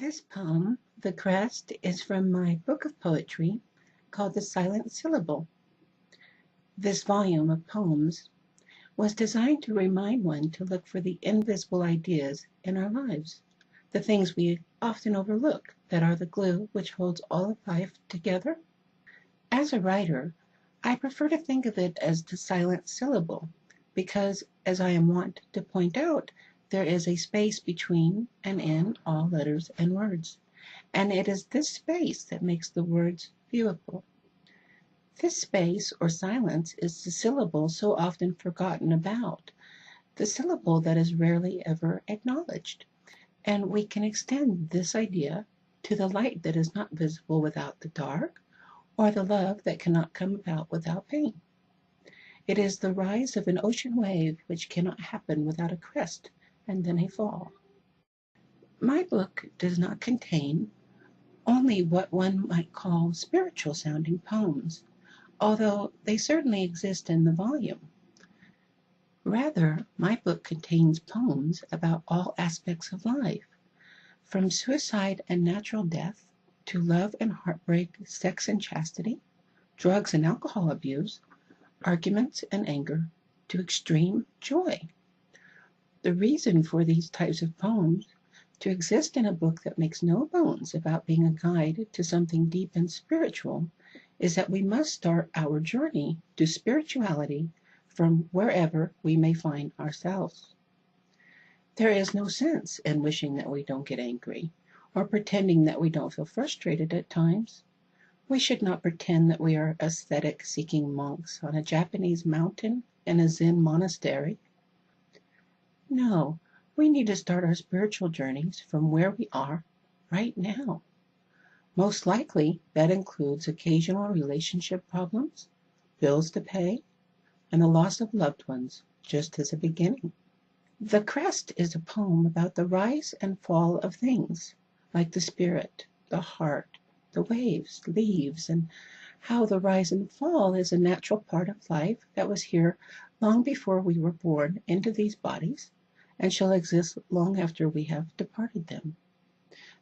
This poem, The Crest, is from my book of poetry called The Silent Syllable. This volume of poems was designed to remind one to look for the invisible ideas in our lives, the things we often overlook that are the glue which holds all of life together. As a writer, I prefer to think of it as the silent syllable because, as I am wont to point out, there is a space between and in all letters and words, and it is this space that makes the words viewable. This space or silence is the syllable so often forgotten about, the syllable that is rarely ever acknowledged, and we can extend this idea to the light that is not visible without the dark, or the love that cannot come about without pain. It is the rise of an ocean wave which cannot happen without a crest and then a fall. My book does not contain only what one might call spiritual sounding poems, although they certainly exist in the volume. Rather, my book contains poems about all aspects of life, from suicide and natural death to love and heartbreak, sex and chastity, drugs and alcohol abuse, arguments and anger, to extreme joy. The reason for these types of poems to exist in a book that makes no bones about being a guide to something deep and spiritual is that we must start our journey to spirituality from wherever we may find ourselves. There is no sense in wishing that we don't get angry or pretending that we don't feel frustrated at times. We should not pretend that we are aesthetic-seeking monks on a Japanese mountain in a Zen monastery. No, we need to start our spiritual journeys from where we are right now. Most likely, that includes occasional relationship problems, bills to pay, and the loss of loved ones, just as a beginning. The Crest is a poem about the rise and fall of things, like the spirit, the heart, the waves, leaves, and how the rise and fall is a natural part of life that was here long before we were born into these bodies, and shall exist long after we have departed them.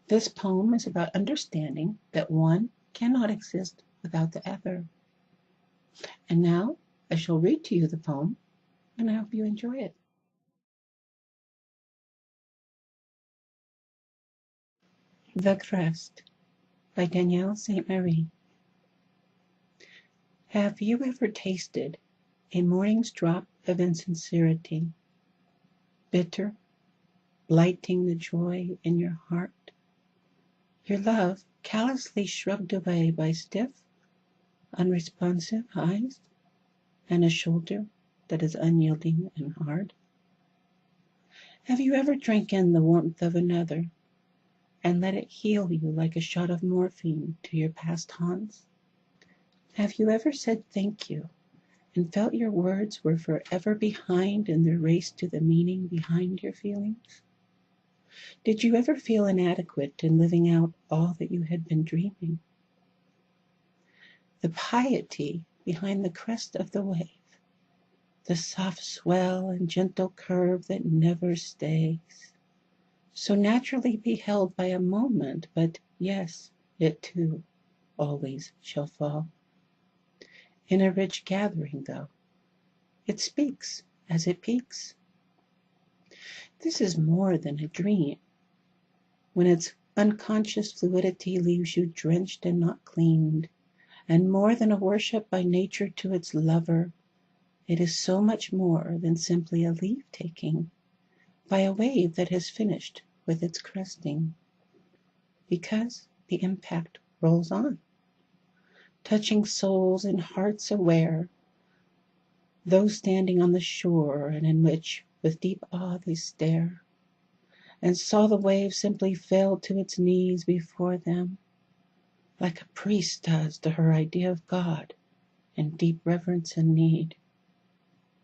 This poem is about understanding that one cannot exist without the other. And now I shall read to you the poem, and I hope you enjoy it. The Crest by Danielle Sainte-Marie. Have you ever tasted a morning's drop of insincerity, bitter, blighting the joy in your heart? Your love callously shrugged away by stiff, unresponsive eyes, and a shoulder that is unyielding and hard? Have you ever drank in the warmth of another and let it heal you like a shot of morphine to your past haunts? Have you ever said thank you and felt your words were forever behind in their race to the meaning behind your feelings? Did you ever feel inadequate in living out all that you had been dreaming? The piety behind the crest of the wave, the soft swell and gentle curve that never stays, so naturally beheld by a moment, but yes, it too always shall fall. In a rich gathering, though, it speaks as it peaks. This is more than a dream, when its unconscious fluidity leaves you drenched and not cleaned, and more than a worship by nature to its lover, it is so much more than simply a leave-taking by a wave that has finished with its cresting, because the impact rolls on, touching souls and hearts aware, those standing on the shore and in which with deep awe they stare, and saw the wave simply fail to its knees before them, like a priest does to her idea of God in deep reverence and need.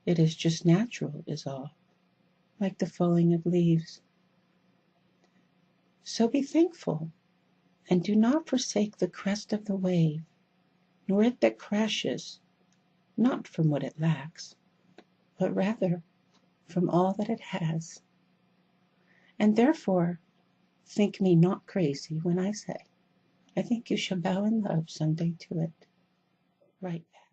It is just natural, is all, like the falling of leaves. So be thankful, and do not forsake the crest of the wave, nor it that crashes, not from what it lacks, but rather from all that it has. And therefore Think me not crazy when I say I think you shall bow in love some day to it. Right back.